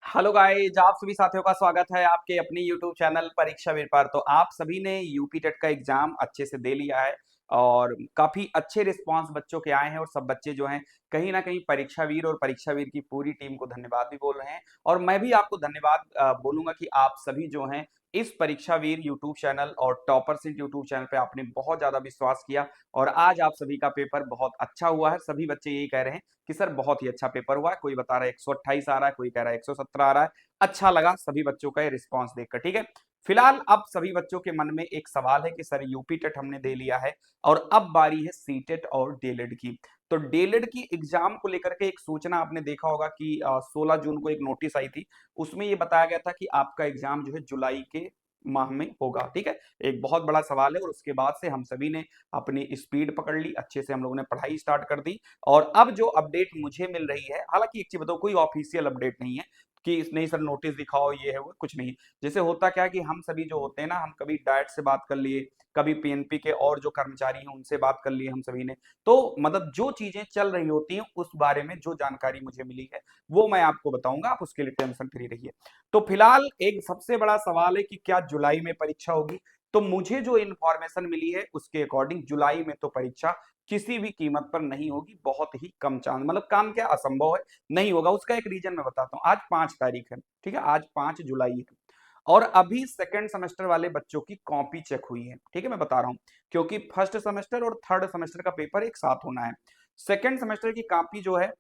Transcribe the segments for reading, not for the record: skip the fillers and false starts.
Hello guys, आप सभी साथियों का स्वागत है आपके अपनी यूट्यूब चैनल परीक्षा वीर पर। तो आप सभी ने यूपी टेट का एग्जाम अच्छे से दे लिया है और काफी अच्छे रिस्पांस बच्चों के आए हैं और सब बच्चे जो हैं कहीं ना कहीं परीक्षा वीर और परीक्षा वीर की पूरी टीम को धन्यवाद भी बोल रहे हैं। और मैं भी आपको धन्यवाद बोलूंगा कि आप सभी जो हैं इस परीक्षा वीर यूट्यूब चैनल और टॉपर सीट यूट्यूब चैनल पे आपने बहुत ज्यादा विश्वास किया और आज आप सभी का पेपर बहुत अच्छा हुआ है। सभी बच्चे यही कह रहे हैं कि सर बहुत ही अच्छा पेपर हुआ है। कोई बता रहा है 128 आ रहा है, कोई कह रहा है 117 आ रहा है। अच्छा लगा सभी बच्चों का ये रिस्पांस देखकर। ठीक है, फिलहाल अब सभी बच्चों के मन में एक सवाल है कि सर यूपी टेट हमने दे लिया है और अब बारी है सीटेट और डीएलएड की। तो डीएलएड की एग्जाम को लेकर के एक सूचना आपने देखा होगा कि 16 जून को एक नोटिस आई थी। उसमें ये बताया गया था कि आपका एग्जाम जो है जुलाई के माह में होगा। ठीक है, एक बहुत बड़ा सवाल है और उसके बाद से हम सभी ने अपनी स्पीड पकड़ ली, अच्छे से हम लोगों ने पढ़ाई स्टार्ट कर दी। और अब जो अपडेट मुझे मिल रही है, हालांकि एक चीज बताओ, कोई ऑफिशियल अपडेट नहीं है कि नहीं सर नोटिस दिखाओ ये है वो, कुछ नहीं। जैसे होता क्या है कि हम सभी जो होते हैं ना, हम कभी डायट से बात कर लिए, कभी पीएनपी के और जो कर्मचारी हैं उनसे बात कर लिए हम सभी ने। तो मतलब जो चीजें चल रही होती हैं उस बारे में जो जानकारी मुझे मिली है वो मैं आपको बताऊंगा, आप उसके लिए टेंशन फ्री रहिए। तो फिलहाल एक सबसे बड़ा सवाल है कि क्या जुलाई में परीक्षा होगी। तो मुझे जो इन्फॉर्मेशन मिली है उसके अकॉर्डिंग जुलाई में तो परीक्षा किसी भी कीमत पर नहीं होगी, बहुत ही कम चांस, मतलब काम क्या असंभव है, नहीं होगा। उसका एक रीजन मैं बताता हूँ। आज 5 तारीख है, ठीक है, आज 5 जुलाई है और अभी सेकंड सेमेस्टर वाले बच्चों की कॉपी चेक हुई है। ठीक है, मैं बता रहा हूँ क्योंकि फर्स्ट सेमेस्टर और थर्ड सेमेस्टर का पेपर एक साथ होना है। सेकंड सेमेस्टर की कॉपी जो है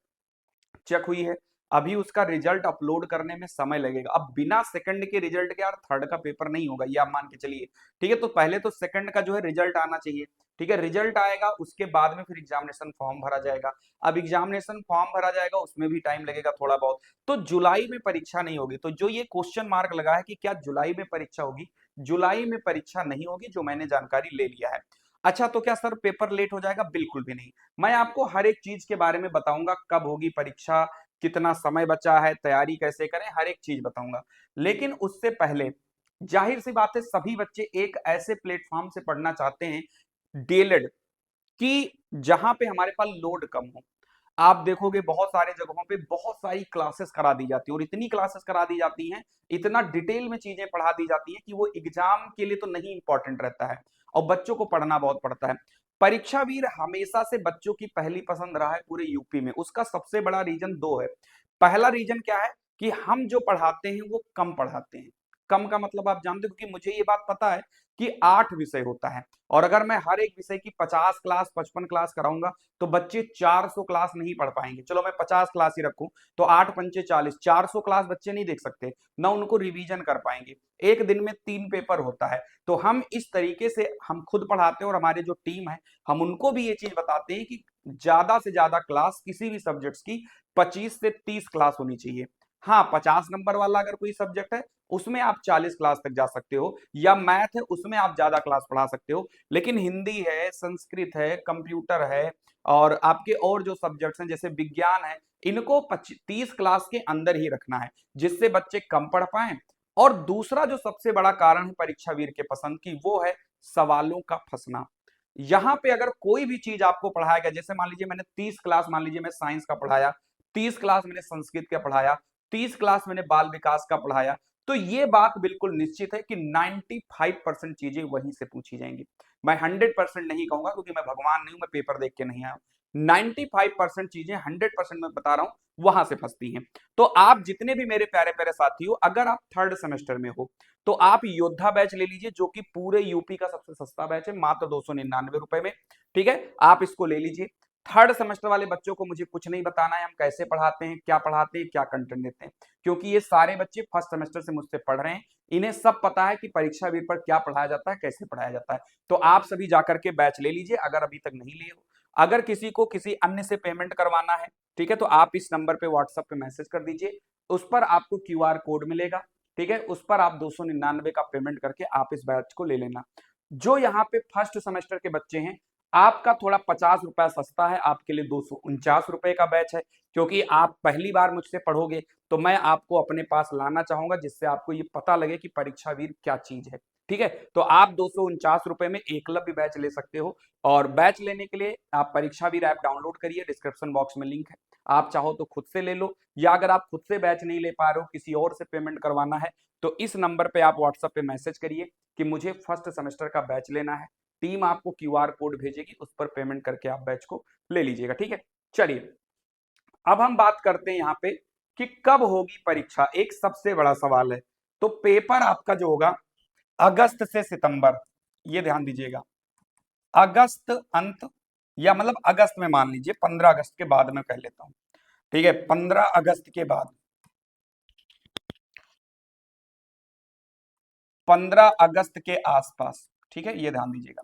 चेक हुई है। अभी उसका रिजल्ट अपलोड करने में समय लगेगा। अब बिना सेकंड के रिजल्ट के यार थर्ड का पेपर नहीं होगा, ये आप मान के चलिए। ठीक है, तो पहले तो सेकंड का जो है रिजल्ट आना चाहिए। ठीक है, रिजल्ट आएगा उसके बाद में फिर एग्जामिनेशन फॉर्म भरा जाएगा। अब एग्जामिनेशन फॉर्म भरा जाएगा उसमें भी टाइम लगेगा थोड़ा बहुत। तो जुलाई में परीक्षा नहीं होगी। तो जो ये क्वेश्चन मार्क लगा है कि क्या जुलाई में परीक्षा होगी, जुलाई में परीक्षा नहीं होगी, जो मैंने जानकारी ले लिया है। अच्छा, तो क्या सर पेपर लेट हो जाएगा? बिल्कुल भी नहीं। मैं आपको हर एक चीज के बारे में बताऊंगा, कब होगी परीक्षा, कितना समय बचा है, तैयारी कैसे करें, हर एक चीज बताऊंगा। लेकिन उससे पहले जाहिर सी बात है सभी बच्चे एक ऐसे प्लेटफॉर्म से पढ़ना चाहते हैं, डीएलएड, कि जहां पे हमारे पास लोड कम हो। आप देखोगे बहुत सारे जगहों पे बहुत सारी क्लासेस करा दी जाती है और इतनी क्लासेस करा दी जाती हैं, इतना डिटेल में चीजें पढ़ा दी जाती हैं कि वो एग्जाम के लिए तो नहीं इंपॉर्टेंट रहता है और बच्चों को पढ़ना बहुत पड़ता है। परीक्षा वीर हमेशा से बच्चों की पहली पसंद रहा है पूरे यूपी में। उसका सबसे बड़ा रीजन दो है। पहला रीजन क्या है कि हम जो पढ़ाते हैं वो कम पढ़ाते हैं। कम का मतलब आप जानते हो, क्योंकि मुझे ये बात पता है कि 8 विषय होता है और अगर मैं हर एक विषय की 50 क्लास 55 क्लास कराऊंगा तो बच्चे 400 क्लास नहीं पढ़ पाएंगे। चलो मैं 50 क्लास ही रखूं तो 8 पंचे 40, 400 क्लास बच्चे नहीं देख सकते, ना उनको रिवीजन कर पाएंगे। एक दिन में 3 पेपर होता है। तो हम इस तरीके से हम खुद पढ़ाते हैं और हमारे जो टीम है हम उनको भी ये चीज बताते हैं कि ज्यादा से ज्यादा क्लास किसी भी सब्जेक्ट्स की 25 से 30 क्लास होनी चाहिए। हाँ, 50 नंबर वाला अगर कोई सब्जेक्ट है उसमें आप 40 क्लास तक जा सकते हो, या मैथ है उसमें आप ज्यादा क्लास पढ़ा सकते हो। लेकिन हिंदी है, संस्कृत है, कंप्यूटर है और आपके और जो सब्जेक्ट्स हैं जैसे विज्ञान है, इनको 30 क्लास के अंदर ही रखना है जिससे बच्चे कम पढ़ पाए। और दूसरा जो सबसे बड़ा कारण है परीक्षा वीर के पसंद की, वो है सवालों का फंसना। यहाँ पे अगर कोई भी चीज आपको पढ़ाया गया, जैसे मान लीजिए मैंने 30 क्लास, मान लीजिए मैं साइंस का पढ़ाया, 30 क्लास मैंने संस्कृत का पढ़ाया, 30 क्लास मैंने बाल विकास का पढ़ाया, तो ये बात बिल्कुल निश्चित है कि 95% चीजें वहीं से पूछी जाएंगी। मैं 100% नहीं कहूंगा क्योंकि मैं भगवान नहीं हूं, मैं पेपर देख के नहीं आया हूं। 95% चीजें 100% मैं बता रहा हूं वहां से फंसती हैं। तो आप जितने भी मेरे प्यारे प्यारे साथी हो, अगर आप थर्ड सेमेस्टर में हो तो आप योद्धा बैच ले लीजिए, जो कि पूरे यूपी का सबसे सस्ता बैच है, मात्र 299 रुपए में। ठीक है, आप इसको ले लीजिए। थर्ड सेमेस्टर वाले बच्चों को मुझे कुछ नहीं बताना है हम कैसे पढ़ाते हैं, क्या पढ़ाते हैं, क्या कंटेंट देते हैं, क्योंकि ये सारे बच्चे फर्स्ट सेमेस्टर से मुझसे पढ़ रहे हैं। इन्हें सब पता है कि परीक्षा वीर पर क्या पढ़ाया जाता है, कैसे पढ़ाया जाता है। तो आप सभी जाकर के बैच ले लीजिए अगर अभी तक नहीं लिए हो। अगर किसी को किसी अन्य से पेमेंट करवाना है, ठीक है, तो आप इस नंबर पे व्हाट्सएप पे मैसेज कर दीजिए। उस पर आपको क्यूआर कोड मिलेगा। ठीक है, उस पर आप 299 का पेमेंट करके आप इस बैच को ले लेना। जो यहाँ पे फर्स्ट सेमेस्टर के बच्चे हैं, आपका थोड़ा 50 रुपया सस्ता है, आपके लिए 249 रुपए का बैच है। क्योंकि आप पहली बार मुझसे पढ़ोगे तो मैं आपको अपने पास लाना चाहूंगा जिससे आपको ये पता लगे कि परीक्षा वीर क्या चीज है। ठीक है, तो आप 249 रुपए में एकलव्य बैच ले सकते हो। और बैच लेने के लिए आप परीक्षावीर ऐप डाउनलोड करिए, डिस्क्रिप्शन बॉक्स में लिंक है। आप चाहो तो खुद से ले लो, या अगर आप खुद से बैच नहीं ले पा रहे हो, किसी और से पेमेंट करवाना है, तो इस नंबर पे आप व्हाट्सएप पे मैसेज करिए कि मुझे फर्स्ट सेमेस्टर का बैच लेना है। टीम आपको क्यूआर कोड भेजेगी, उस पर पेमेंट करके आप बैच को ले लीजिएगा। ठीक है, चलिए अब हम बात करते हैं यहाँ पे कि कब होगी परीक्षा। एक सबसे बड़ा सवाल है। तो पेपर आपका जो होगा अगस्त से सितंबर, ये ध्यान दीजिएगा, अगस्त अंत या मतलब अगस्त में मान लीजिए 15 अगस्त के बाद में कह लेता हूं। ठीक है, 15 अगस्त के बाद, 15 अगस्त के आसपास। ठीक है, ये ध्यान दीजिएगा,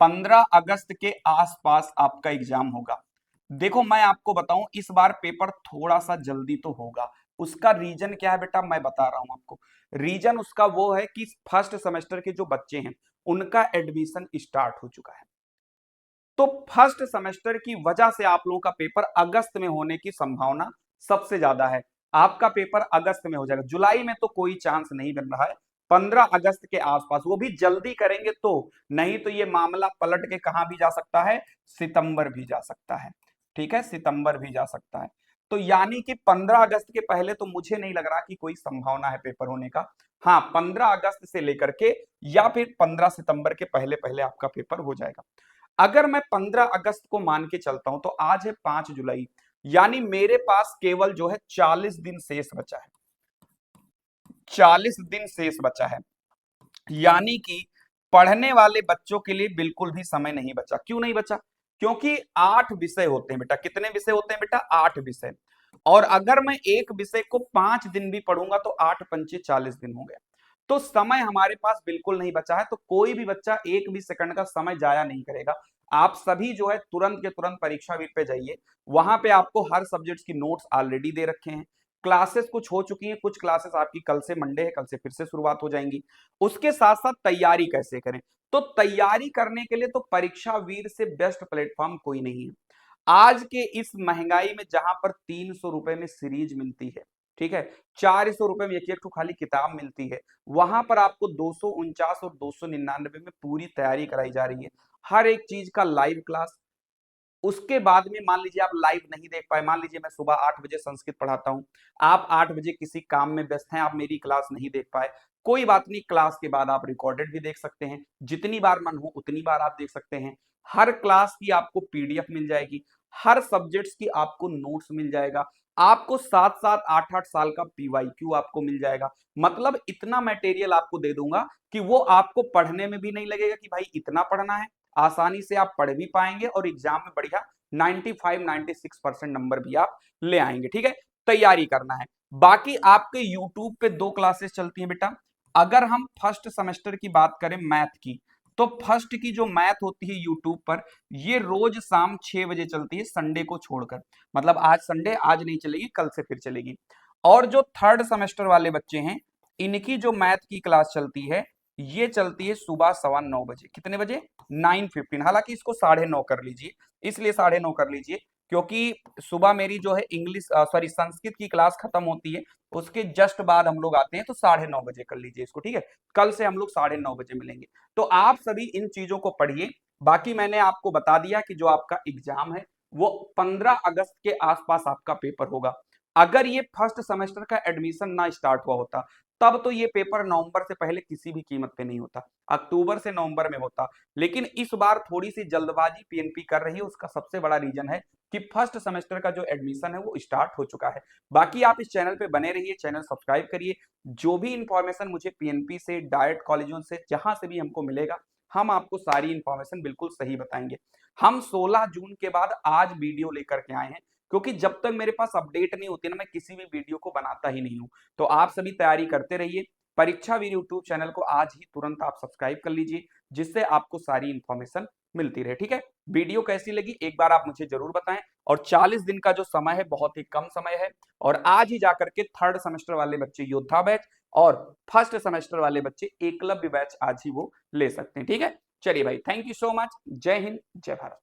15 अगस्त के आसपास आपका एग्जाम होगा। देखो मैं आपको बताऊं, इस बार पेपर थोड़ा सा जल्दी तो होगा। उसका रीजन क्या है बेटा, मैं बता रहा हूं आपको। रीजन उसका वो है कि फर्स्ट सेमेस्टर के जो बच्चे हैं उनका एडमिशन स्टार्ट हो चुका है। तो फर्स्ट सेमेस्टर की वजह से आप लोगों का पेपर अगस्त में होने की संभावना सबसे ज्यादा है। आपका पेपर अगस्त में हो जाएगा, जुलाई में तो कोई चांस नहीं बन रहा है। 15 अगस्त के आसपास, वो भी जल्दी करेंगे तो, नहीं तो ये मामला पलट के कहां भी जा सकता है, सितंबर भी जा सकता है। ठीक है, सितंबर भी जा सकता है। तो यानी कि 15 अगस्त के पहले तो मुझे नहीं लग रहा कि कोई संभावना है पेपर होने का। हाँ, 15 अगस्त से लेकर के या फिर 15 सितंबर के पहले पहले आपका पेपर हो जाएगा। अगर मैं 15 अगस्त को मान के चलता हूं तो आज है 5 जुलाई, यानी मेरे पास केवल जो है 40 दिन शेष बचा है। 40 दिन शेष बचा है, यानी कि पढ़ने वाले बच्चों के लिए बिल्कुल भी समय नहीं बचा। क्यों नहीं बचा? क्योंकि 8 विषय होते हैं बेटा। कितने विषय होते हैं बेटा? 8 विषय। और अगर मैं एक विषय को 5 दिन भी पढ़ूंगा तो 8 पंचे 40 दिन हो गया। तो समय हमारे पास बिल्कुल नहीं बचा है। तो कोई भी बच्चा एक भी सेकंड का समय जाया नहीं करेगा। आप सभी जो है तुरंत के तुरंत परीक्षावीर पे जाइए। वहां पे आपको हर सब्जेक्ट की नोट्स ऑलरेडी दे रखे हैं। क्लासेस कुछ हो चुकी हैं, कुछ क्लासेस आपकी कल से, मंडे है, कल से फिर से शुरुआत हो जाएंगी। उसके साथ साथ तैयारी कैसे करें, तो तैयारी करने के लिए तो परीक्षावीर से बेस्ट प्लेटफॉर्म कोई नहीं है। आज के इस महंगाई में जहां पर 300 रुपए में सीरीज मिलती है, ठीक है, 400 रुपए में एक एक खाली किताब मिलती है, वहां पर आपको 249 और 299 में पूरी तैयारी कराई जा रही है। हर एक चीज का लाइव क्लास। उसके बाद में मान लीजिए आप लाइव नहीं देख पाए, मान लीजिए मैं सुबह 8 बजे संस्कृत पढ़ाता हूं, आप 8 बजे किसी काम में व्यस्त हैं, आप मेरी क्लास नहीं देख पाए, कोई बात नहीं, क्लास के बाद आप रिकॉर्डेड भी देख सकते हैं। जितनी बार मन हो उतनी बार आप देख सकते हैं। हर क्लास की आपको पीडीएफ मिल जाएगी, हर सब्जेक्ट्स की आपको नोट्स मिल जाएगा, आपको 7-7 8-8 साल का पीवाईक्यू आपको मिल जाएगा। मतलब इतना मटेरियल आपको दे दूंगा कि वो आपको पढ़ने में भी नहीं लगेगा कि भाई इतना पढ़ना है। आसानी से आप पढ़ भी पाएंगे और एग्जाम में बढ़िया 95-96% नंबर भी आप ले आएंगे। ठीक है, तैयारी करना है। बाकी आपके यूट्यूब पे 2 क्लासेस चलती हैं बेटा। अगर हम फर्स्ट सेमेस्टर की बात करें मैथ की, तो फर्स्ट की जो मैथ होती है यूट्यूब पर, ये रोज शाम 6 बजे चलती है, संडे को छोड़कर। मतलब आज संडे, आज नहीं चलेगी, कल से फिर चलेगी। और जो थर्ड सेमेस्टर वाले बच्चे हैं, इनकी जो मैथ की क्लास चलती है, ये चलती है सुबह 9:15 बजे। कितने बजे? 9:15। हालांकि इसको 9:30 कर लीजिए, इसलिए 9:30 कर लीजिए क्योंकि सुबह मेरी जो है इंग्लिश सॉरी संस्कृत की क्लास खत्म होती है, उसके जस्ट बाद हम लोग आते हैं, तो 9:30 बजे कर लीजिए इसको। ठीक है, कल से हम लोग 9:30 बजे मिलेंगे। तो आप सभी इन चीजों को पढ़िए। बाकी मैंने आपको बता दिया कि जो आपका एग्जाम है वो 15 अगस्त के आसपास आपका पेपर होगा। अगर ये फर्स्ट सेमेस्टर का एडमिशन ना स्टार्ट हुआ होता, तब तो ये पेपर नवंबर से पहले किसी भी कीमत पे नहीं होता, अक्टूबर से नवंबर में होता। लेकिन इस बार थोड़ी सी जल्दबाजी पीएनपी कर रही है, उसका सबसे बड़ा रीजन है कि फर्स्ट सेमेस्टर का जो एडमिशन है वो स्टार्ट हो चुका है। बाकी आप इस चैनल पे बने रहिए, चैनल सब्सक्राइब करिए। जो भी इंफॉर्मेशन मुझे पीएनपी से, डायरेक्ट कॉलेजों से, जहां से भी हमको मिलेगा, हम आपको सारी इंफॉर्मेशन बिल्कुल सही बताएंगे। हम 16 जून के बाद आज वीडियो लेकर के आए हैं, क्योंकि जब तक मेरे पास अपडेट नहीं होती ना, मैं किसी भी वीडियो को बनाता ही नहीं हूं। तो आप सभी तैयारी करते रहिए। परीक्षावीर यूट्यूब चैनल को आज ही तुरंत आप सब्सक्राइब कर लीजिए, जिससे आपको सारी इंफॉर्मेशन मिलती रहे। ठीक है, वीडियो कैसी लगी एक बार आप मुझे जरूर बताएं। और 40 दिन का जो समय है बहुत ही कम समय है, और आज ही जाकर के थर्ड सेमेस्टर वाले बच्चे योद्धा बैच और फर्स्ट सेमेस्टर वाले बच्चे एकलव्य बैच आज ही वो ले सकते हैं। ठीक है, चलिए भाई, थैंक यू सो मच। जय हिंद, जय भारत।